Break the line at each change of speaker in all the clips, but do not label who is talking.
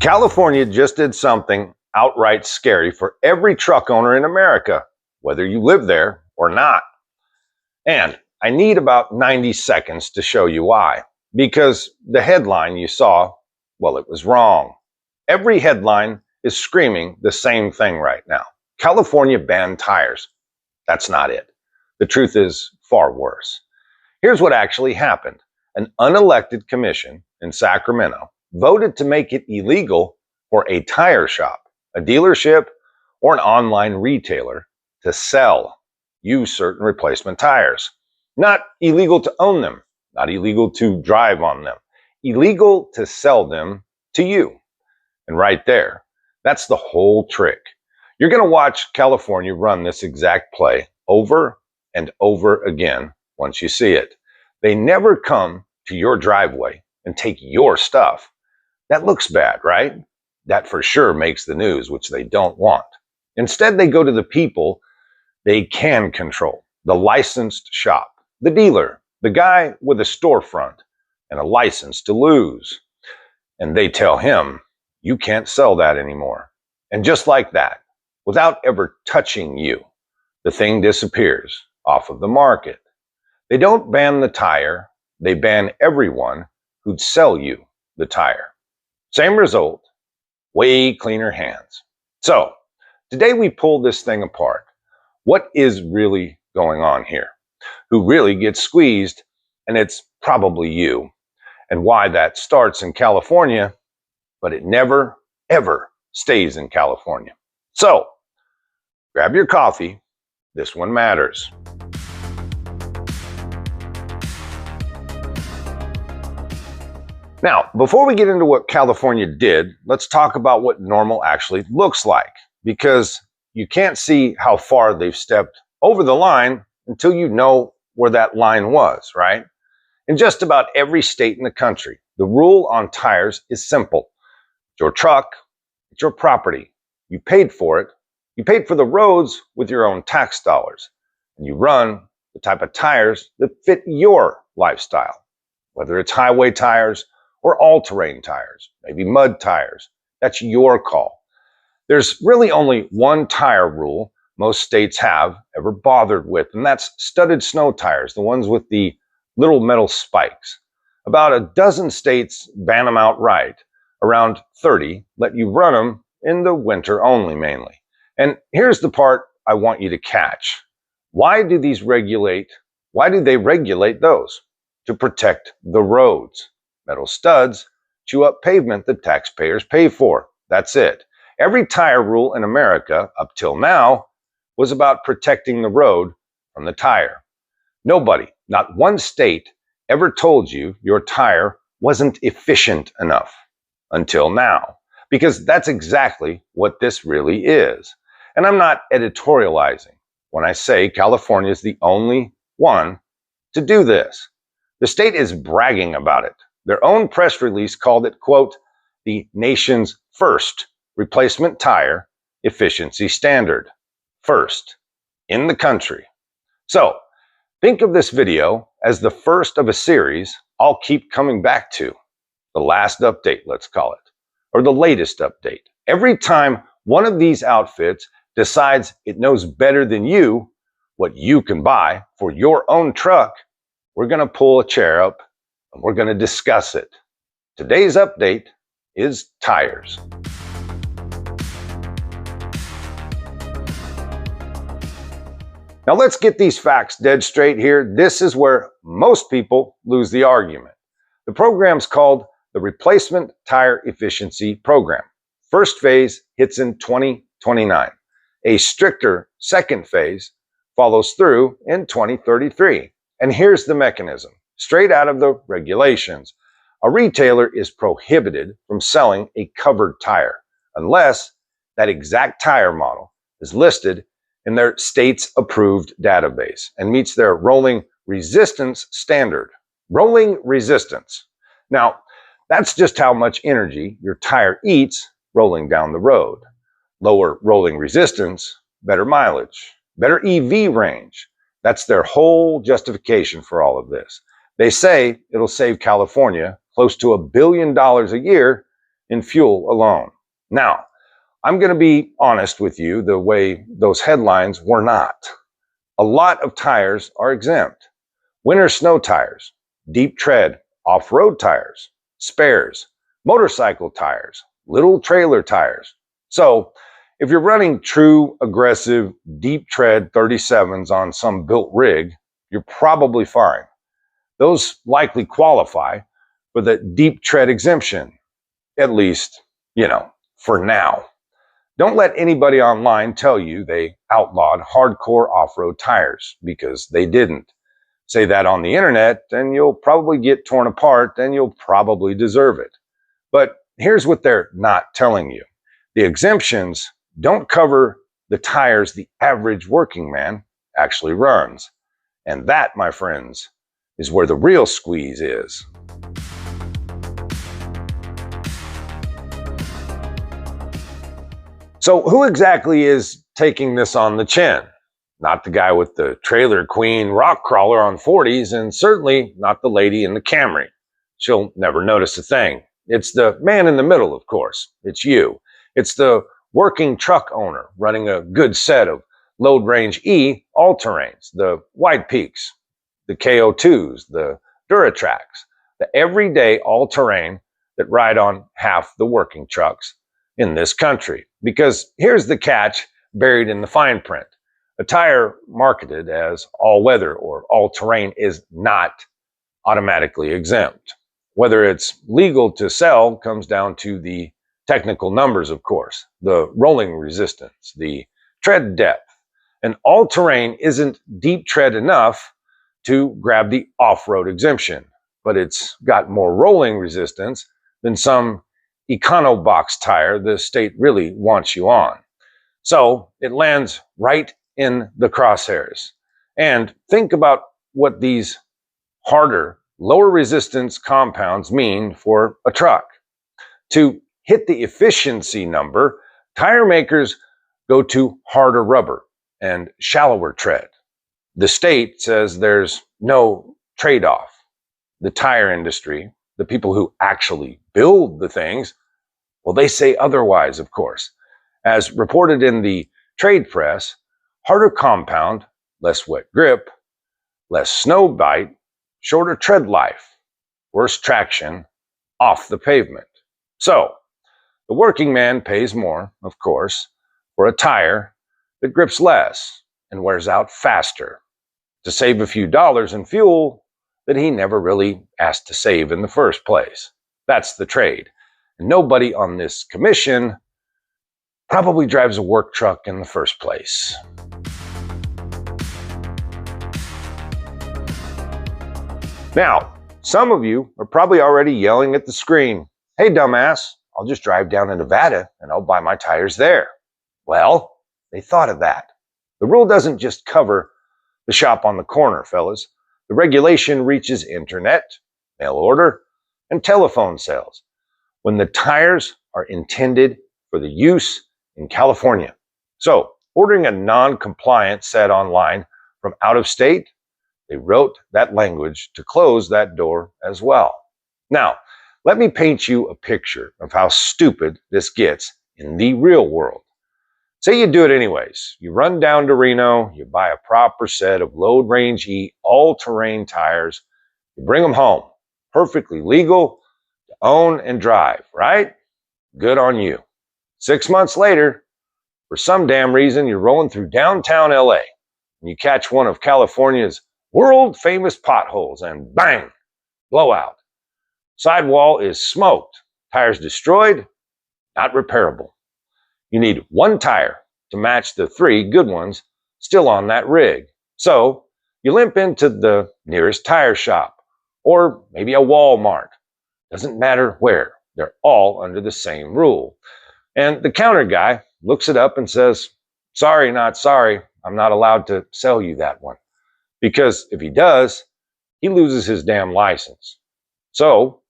California just did something outright scary for every truck owner in America, whether you live there or not. And I need about 90 seconds to show you why. Because the headline you saw, well, it was wrong. Every headline is screaming the same thing right now. California banned tires. That's not it. The truth is far worse. Here's what actually happened. An unelected commission in Sacramento voted to make it illegal for a tire shop, a dealership, or an online retailer to sell you certain replacement tires. Not illegal to own them, not illegal to drive on them, illegal to sell them to you. And right there, that's the whole trick. You're going to watch California run this exact play over and over again once you see it. They never come to your driveway and take your stuff. That looks bad, right? That for sure makes the news, which they don't want. Instead, they go to the people they can control, the licensed shop, the dealer, the guy with a storefront and a license to lose. And they tell him, you can't sell that anymore. And just like that, without ever touching you, the thing disappears off of the market. They don't ban the tire, they ban everyone who'd sell you the tire. Same result, way cleaner hands. So, today we pull this thing apart. What is really going on here? Who really gets squeezed? And it's probably you. And why that starts in California, but it never, ever stays in California. So, grab your coffee. This one matters. Now, before we get into what California did, let's talk about what normal actually looks like, because you can't see how far they've stepped over the line until you know where that line was, right? In just about every state in the country, the rule on tires is simple. It's your truck, it's your property. You paid for it. You paid for the roads with your own tax dollars. And you run the type of tires that fit your lifestyle, whether it's highway tires or all-terrain tires, maybe mud tires. That's your call. There's really only one tire rule most states have ever bothered with, and that's studded snow tires, the ones with the little metal spikes. About a dozen states ban them outright. Around 30 let you run them in the winter only, mainly. And here's the part I want you to catch. Why do they regulate those? To protect the roads. Metal studs chew up pavement that taxpayers pay for. That's it. Every tire rule in America up till now was about protecting the road from the tire. Nobody, not one state, ever told you your tire wasn't efficient enough until now, because that's exactly what this really is. And I'm not editorializing when I say California is the only one to do this. The state is bragging about it. Their own press release called it, quote, the nation's first replacement tire efficiency standard. First in the country. So think of this video as the first of a series I'll keep coming back to. The last update, let's call it, or the latest update. Every time one of these outfits decides it knows better than you what you can buy for your own truck, we're going to pull a chair up and we're going to discuss it. Today's update is tires. Now let's get these facts dead straight here. This is where most people lose the argument. The program's called the Replacement Tire Efficiency Program. First phase hits in 2029. A stricter second phase follows through in 2033. And here's the mechanism. Straight out of the regulations, a retailer is prohibited from selling a covered tire unless that exact tire model is listed in their state's approved database and meets their rolling resistance standard. Rolling resistance. Now, that's just how much energy your tire eats rolling down the road. Lower rolling resistance, better mileage, better EV range. That's their whole justification for all of this. They say it'll save California close to $1 billion a year in fuel alone. Now, I'm going to be honest with you, the way those headlines were not. A lot of tires are exempt. Winter snow tires, deep tread, off-road tires, spares, motorcycle tires, little trailer tires. So, if you're running true, aggressive, deep tread 37s on some built rig, you're probably fine. Those likely qualify for the deep tread exemption, at least, for now. Don't let anybody online tell you they outlawed hardcore off-road tires, because they didn't. Say that on the internet, and you'll probably get torn apart, and you'll probably deserve it. But here's what they're not telling you. The exemptions don't cover the tires the average working man actually runs. And that, my friends, is where the real squeeze is. So who exactly is taking this on the chin? Not the guy with the trailer queen rock crawler on 40s, and certainly not the lady in the Camry. She'll never notice a thing. It's the man in the middle, of course. It's you. It's the working truck owner running a good set of load range E all-terrains, the Wildpeaks, the KO2s, the Duratracs, the everyday all-terrain that ride on half the working trucks in this country. Because here's the catch buried in the fine print. A tire marketed as all-weather or all-terrain is not automatically exempt. Whether it's legal to sell comes down to the technical numbers, of course, the rolling resistance, the tread depth. And all-terrain isn't deep tread enough to grab the off-road exemption, but it's got more rolling resistance than some econo-box tire the state really wants you on. So it lands right in the crosshairs. And think about what these harder, lower resistance compounds mean for a truck. To hit the efficiency number, tire makers go to harder rubber and shallower tread. The state says there's no trade-off. The tire industry, the people who actually build the things, well, they say otherwise, of course. As reported in the trade press, harder compound, less wet grip, less snow bite, shorter tread life, worse traction off the pavement. So, the working man pays more, of course, for a tire that grips less and wears out faster to save a few dollars in fuel that he never really asked to save in the first place. That's the trade. And nobody on this commission probably drives a work truck in the first place. Now, some of you are probably already yelling at the screen, "Hey, dumbass, I'll just drive down to Nevada and I'll buy my tires there." Well, they thought of that. The rule doesn't just cover the shop on the corner, fellas. The regulation reaches internet, mail order, and telephone sales when the tires are intended for the use in California. So, ordering a non-compliant set online from out of state, they wrote that language to close that door as well. Now, let me paint you a picture of how stupid this gets in the real world. Say you do it anyways. You run down to Reno, you buy a proper set of load range E all-terrain tires, you bring them home. Perfectly legal to own and drive, right? Good on you. 6 months later, for some damn reason, you're rolling through downtown LA and you catch one of California's world-famous potholes and bang, blowout. Sidewall is smoked, tires destroyed, not repairable. You need one tire to match the 3 good ones still on that rig. So you limp into the nearest tire shop or maybe a Walmart. Doesn't matter where. They're all under the same rule. And the counter guy looks it up and says, "Sorry, not sorry. I'm not allowed to sell you that one." Because if he does, he loses his damn license. So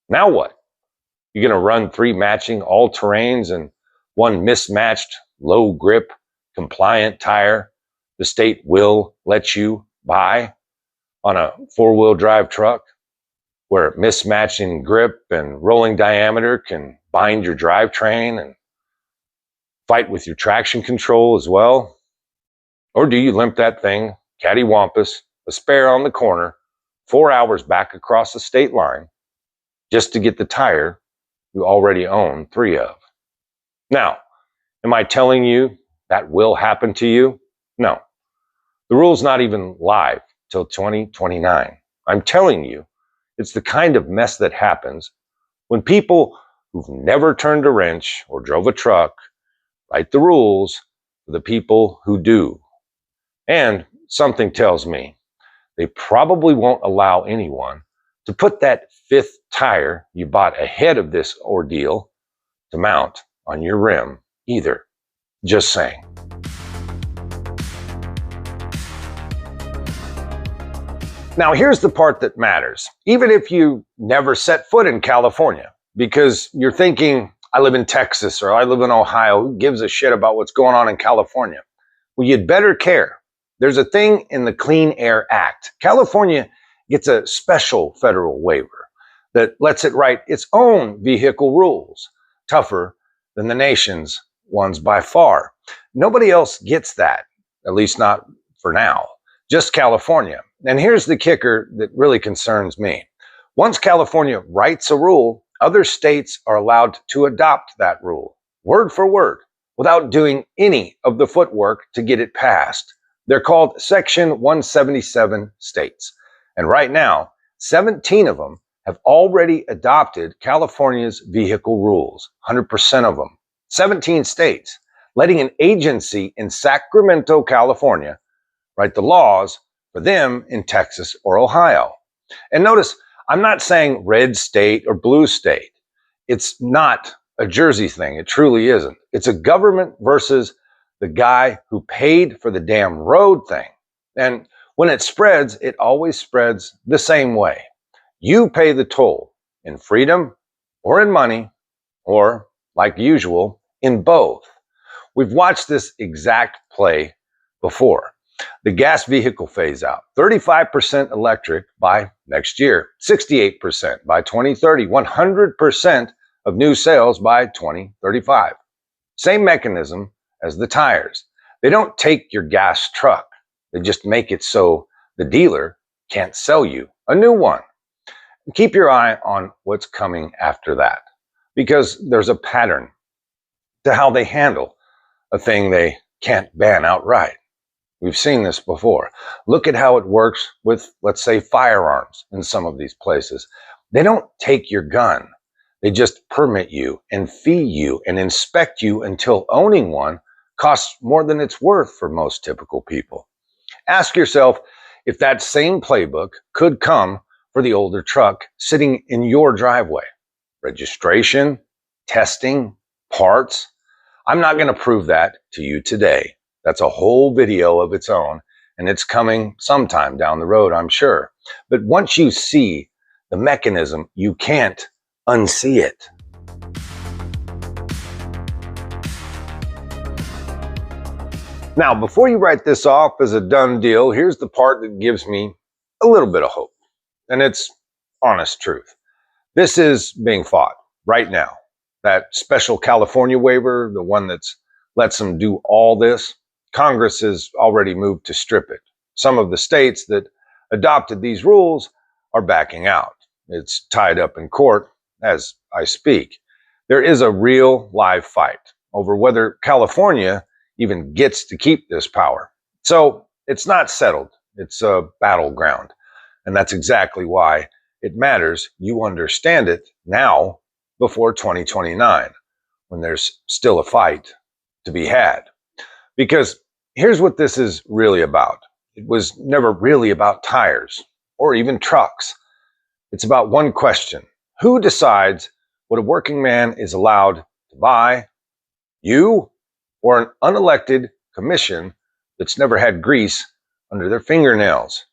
now what? You're going to run 3 matching all-terrains and 1 mismatched, low-grip, compliant tire the state will let you buy on a 4-wheel drive truck? where mismatching grip and rolling diameter can bind your drivetrain and fight with your traction control as well? Or do you limp that thing, cattywampus, a spare on the corner, 4 hours back across the state line, just to get the tire you already own 3 of? Now, am I telling you that will happen to you? No. The rule's not even live till 2029. I'm telling you, it's the kind of mess that happens when people who've never turned a wrench or drove a truck write the rules for the people who do. And something tells me they probably won't allow anyone to put that 5th tire you bought ahead of this ordeal to mount on your rim either. Just saying. Now, here's the part that matters. Even if you never set foot in California, because you're thinking, I live in Texas or I live in Ohio, who gives a shit about what's going on in California? Well, you'd better care. There's a thing in the Clean Air Act. California gets a special federal waiver that lets it write its own vehicle rules, tougher than the nation's ones by far. Nobody else gets that, at least not for now, just California. And here's the kicker that really concerns me. Once California writes a rule, other states are allowed to adopt that rule, word for word, without doing any of the footwork to get it passed. They're called Section 177 states. And right now, 17 of them have already adopted California's vehicle rules, 100% of them. 17 states, letting an agency in Sacramento, California, write the laws for them in Texas or Ohio. And notice, I'm not saying red state or blue state. It's not a Jersey thing. It truly isn't. It's a government versus the guy who paid for the damn road thing. And when it spreads, it always spreads the same way. You pay the toll in freedom or in money or, like usual, in both. We've watched this exact play before. The gas vehicle phase out, 35% electric by next year, 68% by 2030, 100% of new sales by 2035. Same mechanism as the tires. They don't take your gas truck. They just make it so the dealer can't sell you a new one. And keep your eye on what's coming after that, because there's a pattern to how they handle a thing they can't ban outright. We've seen this before. Look at how it works with, let's say, firearms in some of these places. They don't take your gun. They just permit you and fee you and inspect you until owning one costs more than it's worth for most typical people. Ask yourself if that same playbook could come for the older truck sitting in your driveway. Registration, testing, parts. I'm not going to prove that to you today. That's a whole video of its own, and it's coming sometime down the road, I'm sure. But once you see the mechanism, you can't unsee it. Now, before you write this off as a done deal, here's the part that gives me a little bit of hope, and it's honest truth. This is being fought right now. That special California waiver, the one that's lets them do all this, Congress has already moved to strip it. Some of the states that adopted these rules are backing out. It's tied up in court as I speak. There is a real live fight over whether California even gets to keep this power. So it's not settled. It's a battleground. And that's exactly why it matters you understand it now before 2029, when there's still a fight to be had. Because here's what this is really about. It was never really about tires or even trucks. It's about one question. Who decides what a working man is allowed to buy? You or an unelected commission that's never had grease under their fingernails,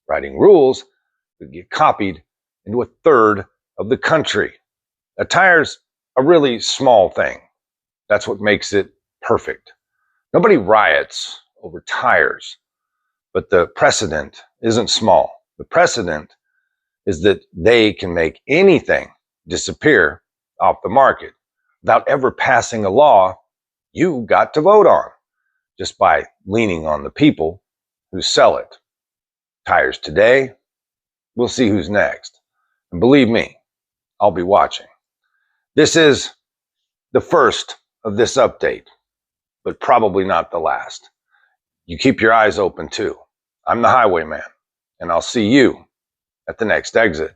writing rules that get copied into a third of the country? A tire's a really small thing. That's what makes it perfect. Nobody riots over tires, but the precedent isn't small. The precedent is that they can make anything disappear off the market without ever passing a law you got to vote on, just by leaning on the people who sell it. Tires today, we'll see who's next. And believe me, I'll be watching. This is the first of this update, but probably not the last. You keep your eyes open too. I'm the Highwayman, and I'll see you at the next exit.